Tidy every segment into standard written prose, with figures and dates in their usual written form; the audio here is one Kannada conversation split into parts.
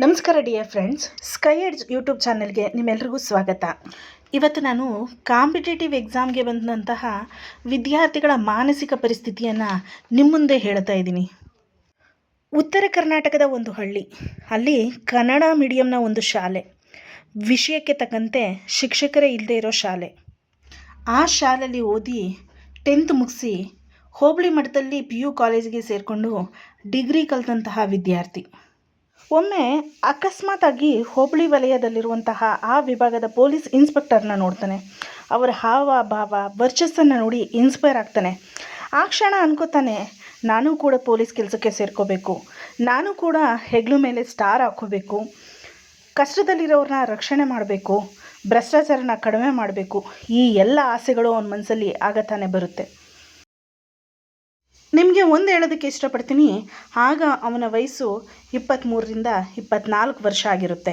ನಮಸ್ಕಾರ dear friends, sky edge YouTube ಚಾನೆಲ್ಗೆ ನಿಮ್ಮೆಲ್ರಿಗೂ ಸ್ವಾಗತ. ಇವತ್ತು ನಾನು ಕಾಂಪಿಟೇಟಿವ್ ಎಕ್ಸಾಮ್ಗೆ ಬಂದಂತಹ ವಿದ್ಯಾರ್ಥಿಗಳ ಮಾನಸಿಕ ಪರಿಸ್ಥಿತಿಯನ್ನು ನಿಮ್ಮ ಮುಂದೆ ಹೇಳ್ತಾ ಇದ್ದೀನಿ. ಉತ್ತರ ಕರ್ನಾಟಕದ ಒಂದು ಹಳ್ಳಿ, ಅಲ್ಲಿ ಕನ್ನಡ ಮೀಡಿಯಂನ ಒಂದು ಶಾಲೆ, ವಿಷಯಕ್ಕೆ ತಕ್ಕಂತೆ ಶಿಕ್ಷಕರೇ ಇಲ್ಲದೆ ಇರೋ ಶಾಲೆ. ಆ ಶಾಲೆಯಲ್ಲಿ ಓದಿ 10th ಮುಗಿಸಿ ಹೋಬಳಿ ಮಟ್ಟದಲ್ಲಿ PU ಕಾಲೇಜಿಗೆ ಸೇರಿಕೊಂಡು ಡಿಗ್ರಿ ಕಲಿತಂತಹ ವಿದ್ಯಾರ್ಥಿ ಒಮ್ಮೆ ಅಕಸ್ಮಾತಾಗಿ ಹೋಬಳಿ ವಲಯದಲ್ಲಿರುವಂತಹ ಆ ವಿಭಾಗದ ಪೊಲೀಸ್ ಇನ್ಸ್ಪೆಕ್ಟರ್ನ ನೋಡ್ತಾನೆ. ಅವರ ಹಾವ ಭಾವ ವರ್ಚಸ್ಸನ್ನು ನೋಡಿ ಇನ್ಸ್ಪೈರ್ ಆಗ್ತಾನೆ. ಆ ಕ್ಷಣ ಅನ್ಕೋತಾನೆ, ನಾನು ಕೂಡ ಪೊಲೀಸ್ ಕೆಲಸಕ್ಕೆ ಸೇರ್ಕೋಬೇಕು, ನಾನು ಕೂಡ ಹೆಗ್ಲು ಮೇಲೆ ಸ್ಟಾರ್ ಹಾಕ್ಕೋಬೇಕು, ಕಷ್ಟದಲ್ಲಿರೋರನ್ನ ರಕ್ಷಣೆ ಮಾಡಬೇಕು, ಭ್ರಷ್ಟಾಚಾರನ ಕಡಿಮೆ ಮಾಡಬೇಕು. ಈ ಎಲ್ಲ ಆಸೆಗಳು ಅವನ ಮನಸ್ಸಲ್ಲಿ ಆಗ ತಾನೇ ಬರುತ್ತೆ. ನಿಮಗೆ ಒಂದು ಹೇಳೋದಕ್ಕೆ ಇಷ್ಟಪಡ್ತೀನಿ, ಆಗ ಅವನ ವಯಸ್ಸು 23ರಿಂದ 24 ವರ್ಷ ಆಗಿರುತ್ತೆ.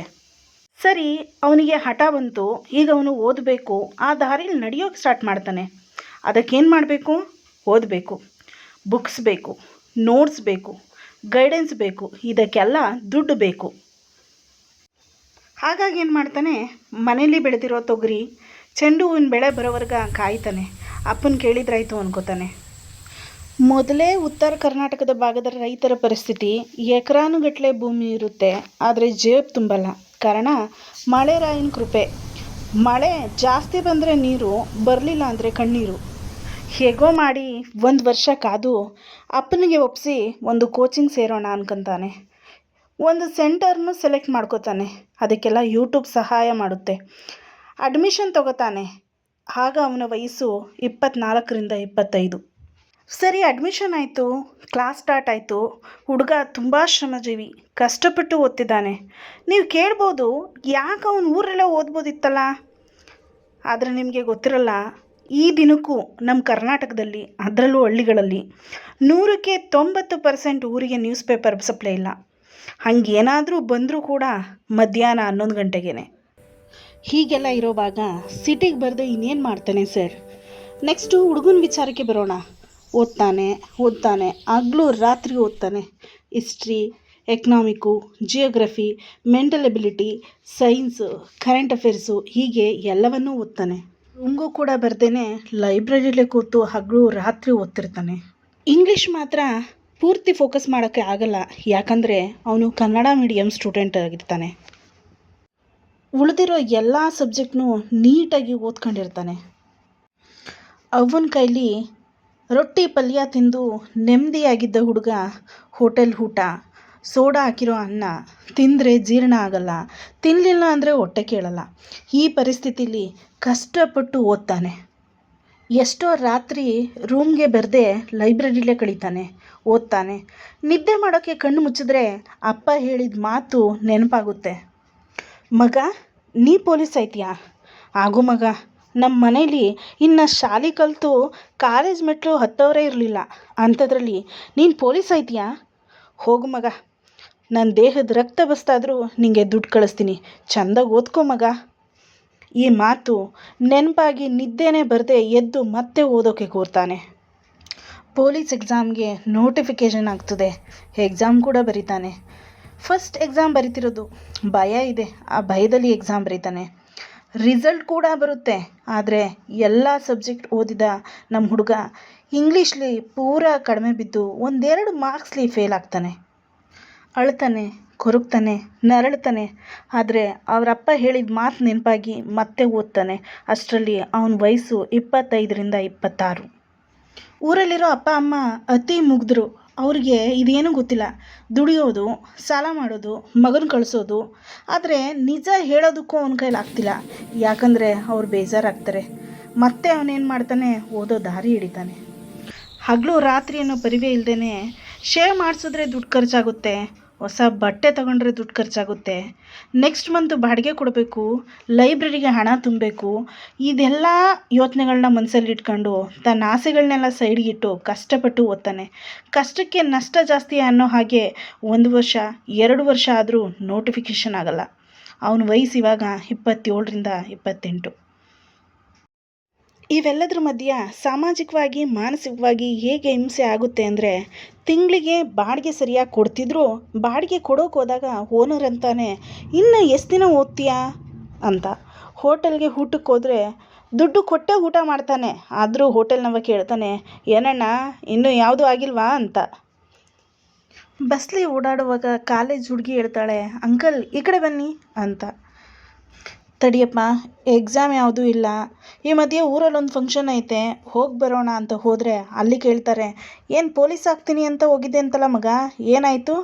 ಸರಿ, ಅವನಿಗೆ ಹಠ ಬಂತು. ಈಗ ಅವನು ಓದಬೇಕು, ಆ ದಾರಿಯಲ್ಲಿ ನಡೆಯೋಕ್ಕೆ ಸ್ಟಾರ್ಟ್ ಮಾಡ್ತಾನೆ. ಅದಕ್ಕೇನು ಮಾಡಬೇಕು? ಓದಬೇಕು, ಬುಕ್ಸ್ ಬೇಕು, ನೋಟ್ಸ್ ಬೇಕು, ಗೈಡೆನ್ಸ್ ಬೇಕು, ಇದಕ್ಕೆಲ್ಲ ದುಡ್ಡು ಬೇಕು. ಹಾಗಾಗಿ ಏನು ಮಾಡ್ತಾನೆ, ಮನೇಲಿ ಬೆಳೆದಿರೋ ತೊಗರಿ, ಚೆಂಡು ಹೂವಿನ ಬೆಳೆ ಬರೋವರೆಗೆ ಕಾಯ್ತಾನೆ. ಅಪ್ಪನ ಕೇಳಿದ್ರಾಯ್ತು ಅನ್ಕೋತಾನೆ. ಮೊದಲೇ ಉತ್ತರ ಕರ್ನಾಟಕದ ಭಾಗದ ರೈತರ ಪರಿಸ್ಥಿತಿ, ಎಕರಾನುಗಟ್ಟಲೆ ಭೂಮಿ ಇರುತ್ತೆ, ಆದರೆ ಜೇಬು ತುಂಬಲ್ಲ. ಕಾರಣ ಮಳೆರಾಯನ ಕೃಪೆ. ಮಳೆ ಜಾಸ್ತಿ ಬಂದರೆ ನೀರು, ಬರಲಿಲ್ಲ ಅಂದರೆ ಕಣ್ಣೀರು. ಹೇಗೋ ಮಾಡಿ 1 ವರ್ಷ ಕಾದು ಅಪ್ಪನಿಗೆ ಒಪ್ಪಿಸಿ ಒಂದು ಕೋಚಿಂಗ್ ಸೇರೋಣ ಅನ್ಕೊಂತಾನೆ. ಒಂದು ಸೆಂಟರ್ನು ಸೆಲೆಕ್ಟ್ ಮಾಡ್ಕೋತಾನೆ. ಅದಕ್ಕೆಲ್ಲ ಯೂಟ್ಯೂಬ್ ಸಹಾಯ ಮಾಡುತ್ತೆ. ಅಡ್ಮಿಷನ್ ತಗೋತಾನೆ. ಆಗ ಅವನ ವಯಸ್ಸು 24ರಿಂದ 25. ಸರಿ, ಅಡ್ಮಿಷನ್ ಆಯಿತು, ಕ್ಲಾಸ್ ಸ್ಟಾರ್ಟ್ ಆಯಿತು. ಹುಡುಗ ತುಂಬ ಶ್ರಮಜೀವಿ, ಕಷ್ಟಪಟ್ಟು ಓದ್ತಿದ್ದಾನೆ. ನೀವು ಕೇಳ್ಬೋದು, ಯಾಕೆ ಅವನು ಊರಲ್ಲೇ ಓದ್ಬೋದಿತ್ತಲ್ಲ? ಆದರೆ ನಿಮಗೆ ಗೊತ್ತಿರಲ್ಲ, ಈ ದಿನಕ್ಕೂ ನಮ್ಮ ಕರ್ನಾಟಕದಲ್ಲಿ, ಅದರಲ್ಲೂ ಹಳ್ಳಿಗಳಲ್ಲಿ 100ಕ್ಕೆ 90% ಊರಿಗೆ ನ್ಯೂಸ್ ಪೇಪರ್ ಸಪ್ಲೈ ಇಲ್ಲ. ಹಾಗೇನಾದರೂ ಬಂದರೂ ಕೂಡ ಮಧ್ಯಾಹ್ನ 11 ಗಂಟೆಗೇ. ಹೀಗೆಲ್ಲ ಇರೋವಾಗ ಸಿಟಿಗೆ ಬರದೆ ಇನ್ನೇನು ಮಾಡ್ತಾನೆ ಸರ್? ನೆಕ್ಸ್ಟು ಹುಡುಗನ ವಿಚಾರಕ್ಕೆ ಬರೋಣ. ಓದ್ತಾನೆ, ಹಗಲು ರಾತ್ರಿ ಓದ್ತಾನೆ. History, economic, geography, mental ability, science, current affairs, ಹೀಗೆ ಎಲ್ಲವನ್ನೂ ಓದ್ತಾನೆ. ರೂಮ್ಗೂ ಕೂಡ ಬರ್ದೇನೆ ಲೈಬ್ರರಿಲೇ ಕೂತು ಹಗಲು ರಾತ್ರಿ ಓದ್ತಿರ್ತಾನೆ. ಇಂಗ್ಲೀಷ್ ಮಾತ್ರ ಪೂರ್ತಿ ಫೋಕಸ್ ಮಾಡೋಕ್ಕೆ ಆಗಲ್ಲ, ಯಾಕಂದರೆ ಅವನು ಕನ್ನಡ ಮೀಡಿಯಮ್ ಸ್ಟೂಡೆಂಟ್ ಆಗಿರ್ತಾನೆ. ಉಳಿದಿರೋ ಎಲ್ಲ ಸಬ್ಜೆಕ್ಟ್ನೂ ನೀಟಾಗಿ ಓದ್ಕೊಂಡಿರ್ತಾನೆ. ಅವನ ಕೈಲಿ ರೊಟ್ಟಿ ಪಲ್ಯ ತಿಂದು ನೆಮ್ಮದಿಯಾಗಿದ್ದ ಹುಡುಗ ಹೋಟೆಲ್ ಊಟ, ಸೋಡಾ ಹಾಕಿರೋ ಅನ್ನ ತಿಂದರೆ ಜೀರ್ಣ ಆಗಲ್ಲ, ತಿನ್ನಲಿಲ್ಲ ಅಂದರೆ ಹೊಟ್ಟೆ ಕೇಳಲ್ಲ. ಈ ಪರಿಸ್ಥಿತಿಲಿ ಕಷ್ಟಪಟ್ಟು ಓದ್ತಾನೆ. ಎಷ್ಟೋ ರಾತ್ರಿ ರೂಮ್ಗೆ ಬರದೆ ಲೈಬ್ರರಿಲೇ ಕಳೀತಾನೆ, ಓದ್ತಾನೆ. ನಿದ್ದೆ ಮಾಡೋಕ್ಕೆ ಕಣ್ಣು ಮುಚ್ಚಿದ್ರೆ ಅಪ್ಪ ಹೇಳಿದ ಮಾತು ನೆನಪಾಗುತ್ತೆ. ಮಗ, ನೀ ಪೊಲೀಸ್ ಆಯ್ತೀಯಾ? ಆಗು ಮಗ, ನಮ್ಮ ಮನೇಲಿ ಇನ್ನು ಶಾಲೆ ಕಲಿತು ಕಾಲೇಜ್ ಮೆಟ್ಲು ಹತ್ತವರೇ ಇರಲಿಲ್ಲ, ಅಂಥದ್ರಲ್ಲಿ ನೀನು ಪೊಲೀಸ್ ಆಯ್ತೀಯಾ? ಹೋಗು ಮಗ, ನನ್ನ ದೇಹದ ರಕ್ತ ಬಸ್ತಾದರೂ ನಿನಗೆ ದುಡ್ಡು ಕಳಿಸ್ತೀನಿ, ಚೆಂದಾಗಿ ಓದ್ಕೊ ಮಗ. ಈ ಮಾತು ನೆನಪಾಗಿ ನಿದ್ದೆನೇ ಬರದೆ ಎದ್ದು ಮತ್ತೆ ಓದೋಕ್ಕೆ ಕೂರ್ತಾನೆ. ಪೊಲೀಸ್ ಎಕ್ಸಾಮ್ಗೆ ನೋಟಿಫಿಕೇಷನ್ ಆಗ್ತದೆ. ಎಕ್ಸಾಮ್ ಕೂಡ ಬರೀತಾನೆ. ಫಸ್ಟ್ ಎಕ್ಸಾಮ್ ಬರೀತಿರೋದು, ಭಯ ಇದೆ, ಆ ಭಯದಲ್ಲಿ ಎಕ್ಸಾಮ್ ಬರೀತಾನೆ. ರಿಸಲ್ಟ್ ಕೂಡ ಬರುತ್ತೆ. ಆದರೆ ಎಲ್ಲ ಸಬ್ಜೆಕ್ಟ್ ಓದಿದ ನಮ್ಮ ಹುಡುಗ ಇಂಗ್ಲೀಷ್ಲಿ ಪೂರಾ ಕಡಿಮೆ ಬಿದ್ದು 1-2 ಮಾರ್ಕ್ಸ್ಲಿ ಫೇಲ್ ಆಗ್ತಾನೆ. ಅಳ್ತಾನೆ, ಕೊರಗ್ತಾನೆ, ನರಳ್ತಾನೆ. ಆದರೆ ಅವರಪ್ಪ ಹೇಳಿದ ಮಾತು ನೆನಪಾಗಿ ಮತ್ತೆ ಓದ್ತಾನೆ. ಅಷ್ಟರಲ್ಲಿ ಅವನ ವಯಸ್ಸು 25ರಿಂದ 26. ಊರಲ್ಲಿರೋ ಅಪ್ಪ ಅಮ್ಮ ಅತಿ ಮುಗ್ಧರು. ಅವ್ರಿಗೆ ಇದೇನೂ ಗೊತ್ತಿಲ್ಲ. ದುಡಿಯೋದು, ಸಾಲ ಮಾಡೋದು, ಮಗನ ಕಳಿಸೋದು. ಆದರೆ ನಿಜ ಹೇಳೋದಕ್ಕೂ ಅವನ ಕೈಲಿ ಆಗ್ತಿಲ್ಲ, ಯಾಕಂದರೆ ಅವ್ರು ಬೇಜಾರಾಗ್ತಾರೆ. ಮತ್ತೆ ಅವನೇನು ಮಾಡ್ತಾನೆ, ಓದೋ ದಾರಿ ಹಿಡಿತಾನೆ. ಹಗಲು ರಾತ್ರಿ ಅನ್ನೋ ಪರಿವೇ ಇಲ್ಲದೇ ಶೇವ್ ಮಾಡಿಸಿದ್ರೆ ದುಡ್ಡು ಖರ್ಚಾಗುತ್ತೆ, ಹೊಸ ಬಟ್ಟೆ ತಗೊಂಡ್ರೆ ದುಡ್ಡು ಖರ್ಚಾಗುತ್ತೆ, ನೆಕ್ಸ್ಟ್ ಮಂತು ಬಾಡಿಗೆ ಕೊಡಬೇಕು, ಲೈಬ್ರರಿಗೆ ಹಣ ತುಂಬಬೇಕು. ಇದೆಲ್ಲ ಯೋಚನೆಗಳನ್ನ ಮನಸ್ಸಲ್ಲಿ ಇಟ್ಕೊಂಡು ತನ್ನ ಆಸೆಗಳನ್ನೆಲ್ಲ ಸೈಡ್ಗಿಟ್ಟು ಕಷ್ಟಪಟ್ಟು ಓದ್ತಾನೆ. ಕಷ್ಟಕ್ಕೆ ನಷ್ಟ ಜಾಸ್ತಿ ಅನ್ನೋ ಹಾಗೆ 1 ವರ್ಷ 2 ವರ್ಷ ಆದರೂ ನೋಟಿಫಿಕೇಷನ್ ಆಗಲ್ಲ. ಅವನ ವಯಸ್ಸು ಇವಾಗ 27ರಿಂದ 28. ಇವೆಲ್ಲದರ ಮಧ್ಯೆ ಸಾಮಾಜಿಕವಾಗಿ ಮಾನಸಿಕವಾಗಿ ಹೇಗೆ ಹಿಂಸೆ ಆಗುತ್ತೆ ಅಂದರೆ, ತಿಂಗಳಿಗೆ ಬಾಡಿಗೆ ಸರಿಯಾಗಿ ಕೊಡ್ತಿದ್ರು, ಬಾಡಿಗೆ ಕೊಡೋಕೆ ಹೋದಾಗ ಓನರ್ ಅಂತಾನೆ, ಇನ್ನು ಎಷ್ಟು ದಿನ ಓದ್ತೀಯಾ ಅಂತ. ಹೋಟೆಲ್ಗೆ ಊಟಕ್ಕೆ ಹೋದರೆ ದುಡ್ಡು ಕೊಟ್ಟೇ ಊಟ ಮಾಡ್ತಾನೆ, ಆದರೂ ಹೋಟೆಲ್ನವ ಕೇಳ್ತಾನೆ, ಏನಣ್ಣ ಇನ್ನೂ ಯಾವುದೂ ಆಗಿಲ್ವಾ ಅಂತ. ಬಸ್ಲಿ ಓಡಾಡುವಾಗ ಕಾಲೇಜ್ ಹುಡುಗಿ ಹೇಳ್ತಾಳೆ, ಅಂಕಲ್ ಈ ಕಡೆ ಬನ್ನಿ ಅಂತ. ತಡಿಯಪ್ಪ, ಎಕ್ಸಾಮ್ ಯಾವುದೂ ಇಲ್ಲ, ಈ ಮಧ್ಯೆ ಊರಲ್ಲೊಂದು ಫಂಕ್ಷನ್ ಐತೆ, ಹೋಗಿ ಬರೋಣ ಅಂತ ಹೋದರೆ ಅಲ್ಲಿ ಕೇಳ್ತಾರೆ, ಏನು ಪೊಲೀಸ್ ಆಗ್ತೀನಿ ಅಂತ ಹೋಗಿದ್ದೆ ಅಂತಲ್ಲ ಮಗ, ಏನಾಯಿತು,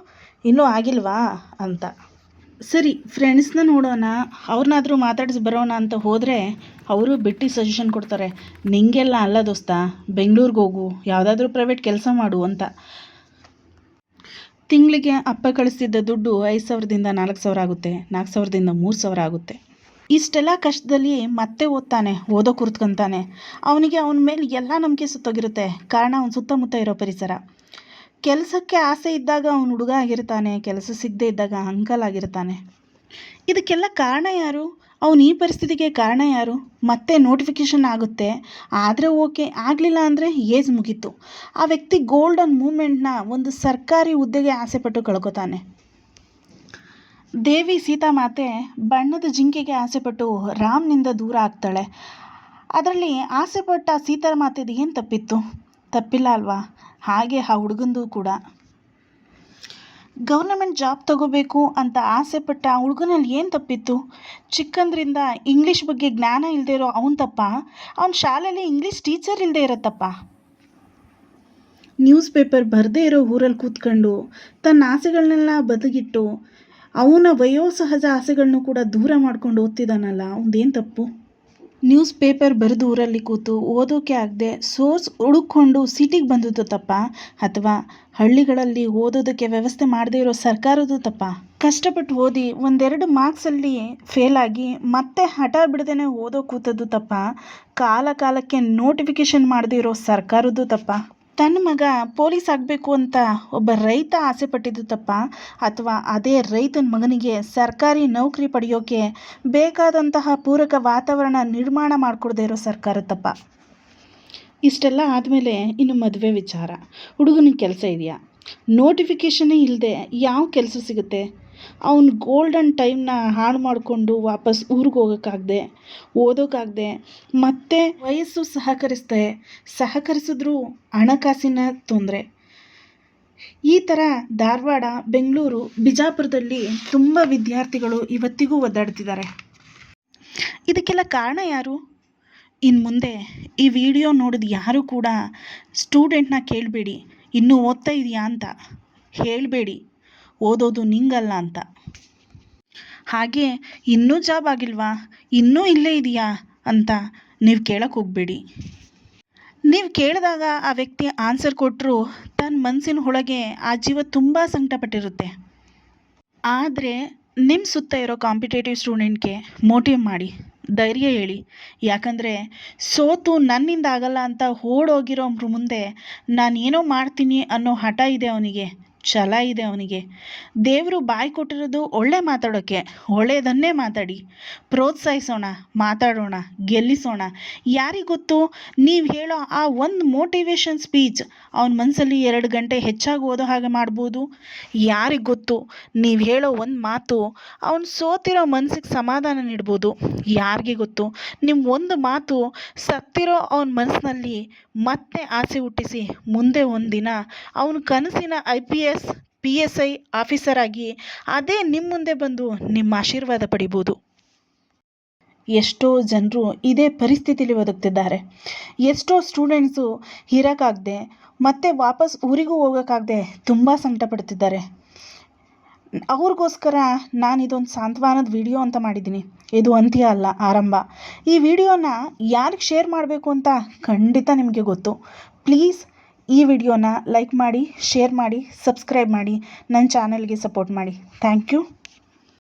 ಇನ್ನೂ ಆಗಿಲ್ವಾ ಅಂತ. ಸರಿ ಫ್ರೆಂಡ್ಸ್ನ ನೋಡೋಣ, ಅವ್ರನ್ನಾದರೂ ಮಾತಾಡಿಸಿ ಬರೋಣ ಅಂತ ಹೋದರೆ ಅವರು ಬಿಟ್ಟು ಸಜೆಷನ್ ಕೊಡ್ತಾರೆ, ನಿಂಗೆಲ್ಲ ಅಲ್ಲ ದೋಸ್ತ, ಬೆಂಗಳೂರಿಗೆ ಹೋಗು, ಯಾವುದಾದ್ರೂ ಪ್ರೈವೇಟ್ ಕೆಲಸ ಮಾಡು ಅಂತ. ತಿಂಗಳಿಗೆ ಅಪ್ಪ ಕಳಿಸ್ತಿದ್ದ ದುಡ್ಡು 5,000ದಿಂದ 4,000 ಆಗುತ್ತೆ, 4,000ದಿಂದ 3,000 ಆಗುತ್ತೆ. ಇಷ್ಟೆಲ್ಲ ಕಷ್ಟದಲ್ಲಿ ಮತ್ತೆ ಓದ್ತಾನೆ, ಓದೋ ಕೂತ್ಕೊಂತಾನೆ. ಅವನಿಗೆ ಅವನ ಮೇಲೆ ಎಲ್ಲ ನಂಬಿಕೆ ಸುತ್ತೋಗಿರುತ್ತೆ. ಕಾರಣ ಅವನ ಸುತ್ತಮುತ್ತ ಇರೋ ಪರಿಸರ. ಕೆಲಸಕ್ಕೆ ಆಸೆ ಇದ್ದಾಗ ಅವನು ಹುಡುಗ ಆಗಿರ್ತಾನೆ, ಕೆಲಸ ಸಿಗದೆ ಇದ್ದಾಗ ಅಂಕಲ್ ಆಗಿರ್ತಾನೆ. ಇದಕ್ಕೆಲ್ಲ ಕಾರಣ ಯಾರು? ಅವನು ಈ ಪರಿಸ್ಥಿತಿಗೆ ಕಾರಣ ಯಾರು? ಮತ್ತೆ ನೋಟಿಫಿಕೇಷನ್ ಆಗುತ್ತೆ, ಆದರೆ ಓಕೆ, ಆಗಲಿಲ್ಲ ಅಂದರೆ ಏಜ್ ಮುಗೀತು. ಆ ವ್ಯಕ್ತಿ ಗೋಲ್ಡನ್ ಮೂಮೆಂಟ್ನ ಒಂದು ಸರ್ಕಾರಿ ಹುದ್ದೆಗೆ ಆಸೆಪಟ್ಟು ಕಳ್ಕೊತಾನೆ. ದೇವಿ ಸೀತಾಮಾತೆ ಬಣ್ಣದ ಜಿಂಕೆಗೆ ಆಸೆಪಟ್ಟು ರಾಮ್ನಿಂದ ದೂರ ಆಗ್ತಾಳೆ. ಅದರಲ್ಲಿ ಆಸೆಪಟ್ಟ ಸೀತಾಮಾತೆದು ಏನು ತಪ್ಪಿತ್ತು? ತಪ್ಪಿಲ್ಲ ಅಲ್ವಾ? ಹಾಗೆ ಆ ಹುಡುಗಂದು ಕೂಡ ಗೌರ್ನಮೆಂಟ್ ಜಾಬ್ ತಗೋಬೇಕು ಅಂತ ಆಸೆಪಟ್ಟ ಆ ಹುಡುಗನಲ್ಲಿ ಏನು ತಪ್ಪಿತ್ತು? ಚಿಕ್ಕಂದ್ರಿಂದ ಇಂಗ್ಲೀಷ್ ಬಗ್ಗೆ ಜ್ಞಾನ ಇಲ್ಲದೆ ಇರೋ ಅವನ ತಪ್ಪ? ಅವನ ಶಾಲೆಯಲ್ಲಿ ಇಂಗ್ಲೀಷ್ ಟೀಚರ್ ಇಲ್ಲದೆ ಇರತ್ತಪ್ಪ? ನ್ಯೂಸ್ ಪೇಪರ್ ಬರದೇ ಇರೋ ಊರಲ್ಲಿ ಕೂತ್ಕೊಂಡು ತನ್ನ ಆಸೆಗಳನ್ನೆಲ್ಲ ಬದಿಗಿಟ್ಟು ಅವನ ವಯೋಸಹಜ ಆಸೆಗಳನ್ನು ಕೂಡ ದೂರ ಮಾಡ್ಕೊಂಡು ಓದ್ತಿದ್ದಾನಲ್ಲ, ಅವನದೇನು ತಪ್ಪು? ನ್ಯೂಸ್ ಪೇಪರ್ ಬರೆದು ಊರಲ್ಲಿ ಕೂತು ಓದೋಕೆ ಆಗದೆ ಸೋರ್ಸ್ ಹುಡುಕೊಂಡು ಸಿಟಿಗೆ ಬಂದದ್ದು ತಪ್ಪ, ಅಥವಾ ಹಳ್ಳಿಗಳಲ್ಲಿ ಓದೋದಕ್ಕೆ ವ್ಯವಸ್ಥೆ ಮಾಡದೇ ಇರೋ ಸರ್ಕಾರದ್ದು ತಪ್ಪ? ಕಷ್ಟಪಟ್ಟು ಓದಿ 1-2 ಮಾರ್ಕ್ಸಲ್ಲಿ ಫೇಲ್ ಆಗಿ ಮತ್ತೆ ಹಠ ಬಿಡದೇನೆ ಓದೋ ಕೂತದ್ದು ತಪ್ಪ, ಕಾಲಕ್ಕೆ ನೋಟಿಫಿಕೇಷನ್ ಮಾಡದೇ ಇರೋ ಸರ್ಕಾರದ್ದು ತಪ್ಪ? ತನ್ನ ಮಗ ಪೊಲೀಸ್ ಆಗಬೇಕು ಅಂತ ಒಬ್ಬ ರೈತ ಆಸೆ ಪಟ್ಟಿದ್ದು ತಪ್ಪ, ಅಥವಾ ಅದೇ ರೈತನ ಮಗನಿಗೆ ಸರ್ಕಾರಿ ನೌಕರಿ ಪಡೆಯೋಕೆ ಬೇಕಾದಂತಹ ಪೂರಕ ವಾತಾವರಣ ನಿರ್ಮಾಣ ಮಾಡಿಕೊಡದೇ ಇರೋ ಸರ್ಕಾರ ತಪ್ಪ? ಇಷ್ಟೆಲ್ಲ ಆದಮೇಲೆ ಇನ್ನು ಮದುವೆ ವಿಚಾರ. ಹುಡುಗನಿಗೆ ಕೆಲಸ ಇದೆಯಾ? ನೋಟಿಫಿಕೇಷನ್ನೇ ಇಲ್ಲದೆ ಯಾವ ಕೆಲಸ ಸಿಗುತ್ತೆ? ಅವನು ಗೋಲ್ಡನ್ ಟೈಮ್ನ ಹಾಳು ಮಾಡಿಕೊಂಡು ವಾಪಸ್ ಊರಿಗೆ ಹೋಗೋಕ್ಕಾಗದೆ, ಓದೋಕ್ಕಾಗದೆ, ಮತ್ತು ವಯಸ್ಸು ಸಹಕರಿಸಿದ್ರೂ ಹಣಕಾಸಿನ ತೊಂದರೆ. ಈ ಥರ ಧಾರವಾಡ, ಬೆಂಗಳೂರು, ಬಿಜಾಪುರದಲ್ಲಿ ತುಂಬ ವಿದ್ಯಾರ್ಥಿಗಳು ಇವತ್ತಿಗೂ ಒದ್ದಾಡ್ತಿದ್ದಾರೆ. ಇದಕ್ಕೆಲ್ಲ ಕಾರಣ ಯಾರು? ಇನ್ನು ಮುಂದೆ ಈ ವಿಡಿಯೋ ನೋಡಿದ ಯಾರೂ ಕೂಡ ಸ್ಟೂಡೆಂಟ್ನ ಕೇಳಬೇಡಿ, ಇನ್ನೂ ಓದ್ತಾ ಇದೆಯಾ ಅಂತ ಹೇಳಬೇಡಿ, ಓದೋದು ನಿಂಗಲ್ಲ ಅಂತ. ಹಾಗೆ ಇನ್ನೂ ಜಾಬ್ ಆಗಿಲ್ವಾ, ಇನ್ನೂ ಇಲ್ಲೇ ಇದೆಯಾ ಅಂತ ನೀವು ಕೇಳಕ್ಕೆ ಹೋಗಬೇಡಿ. ನೀವು ಕೇಳಿದಾಗ ಆ ವ್ಯಕ್ತಿ ಆನ್ಸರ್ ಕೊಟ್ಟರು ತನ್ನ ಮನಸ್ಸಿನ ಒಳಗೆ ಆ ಜೀವ ತುಂಬ ಸಂಕಟಪಟ್ಟಿರುತ್ತೆ. ಆದರೆ ನಿಮ್ಮ ಸುತ್ತ ಇರೋ ಕಾಂಪಿಟೇಟಿವ್ ಸ್ಟೂಡೆಂಟ್ಗೆ ಮೋಟಿವ್ ಮಾಡಿ, ಧೈರ್ಯ ಹೇಳಿ. ಯಾಕಂದರೆ ಸೋತು ನನ್ನಿಂದ ಆಗಲ್ಲ ಅಂತ ಓಡೋಗಿರೋ ಮುಂದೆ ನಾನೇನೋ ಮಾಡ್ತೀನಿ ಅನ್ನೋ ಹಠ ಇದೆ ಅವನಿಗೆ, ಛಲ ಇದೆ ಅವನಿಗೆ. ದೇವರು ಬಾಯಿ ಕೊಟ್ಟಿರೋದು ಒಳ್ಳೆ ಮಾತಾಡೋಕ್ಕೆ, ಒಳ್ಳೆಯದನ್ನೇ ಮಾತಾಡಿ, ಪ್ರೋತ್ಸಾಹಿಸೋಣ, ಮಾತಾಡೋಣ, ಗೆಲ್ಲಿಸೋಣ. ಯಾರಿಗೊತ್ತು, ನೀವು ಹೇಳೋ ಆ ಒಂದು ಮೋಟಿವೇಶನ್ ಸ್ಪೀಚ್ ಅವನ ಮನಸ್ಸಲ್ಲಿ 2 ಗಂಟೆ ಹೆಚ್ಚಾಗಿ ಓದೋ ಹಾಗೆ ಮಾಡ್ಬೋದು. ಯಾರಿಗೊತ್ತು, ನೀವು ಹೇಳೋ ಒಂದು ಮಾತು ಅವನು ಸೋತಿರೋ ಮನಸ್ಸಿಗೆ ಸಮಾಧಾನ ನೀಡ್ಬೋದು. ಯಾರಿಗೆ ಗೊತ್ತು, ನಿಮ್ಮ ಒಂದು ಮಾತು ಸತ್ತಿರೋ ಅವನ ಮನಸ್ಸಿನಲ್ಲಿ ಮತ್ತೆ ಆಸೆ ಹುಟ್ಟಿಸಿ ಮುಂದೆ ಒಂದು ದಿನ ಅವನು ಕನಸಿನ IPS PSI ಆಫೀಸರ್ ಆಗಿ ಅದೇ ನಿಮ್ಮ ಮುಂದೆ ಬಂದು ನಿಮ್ಮ ಆಶೀರ್ವಾದ ಪಡಿಬೋದು. ಎಷ್ಟೋ ಜನರು ಇದೇ ಪರಿಸ್ಥಿತಿಲಿ ಬದುಕ್ತಿದ್ದಾರೆ. ಎಷ್ಟೋ ಸ್ಟೂಡೆಂಟ್ಸು ಇರೋಕ್ಕಾಗದೆ ಮತ್ತೆ ವಾಪಸ್ ಊರಿಗೂ ಹೋಗೋಕ್ಕಾಗದೆ ತುಂಬ ಸಂಕಟಪಡ್ತಿದ್ದಾರೆ. ಅವ್ರಿಗೋಸ್ಕರ ನಾನು ಇದೊಂದು ಸಾಂತ್ವನದ ವಿಡಿಯೋ ಅಂತ ಮಾಡಿದ್ದೀನಿ. ಇದು ಅಂತ್ಯ ಅಲ್ಲ, ಆರಂಭ. ಈ ವಿಡಿಯೋನ ಯಾರಿಗೆ ಶೇರ್ ಮಾಡಬೇಕು ಅಂತ ಖಂಡಿತ ನಿಮಗೆ ಗೊತ್ತು. ಪ್ಲೀಸ್ ಈ ವಿಡಿಯೋನ ಲೈಕ್ ಮಾಡಿ, ಶೇರ್ ಮಾಡಿ, ಸಬ್ಸ್ಕ್ರೈಬ್ ಮಾಡಿ, ನನ್ನ ಚಾನಲ್ಗೆ ಸಪೋರ್ಟ್ ಮಾಡಿ. Thank you.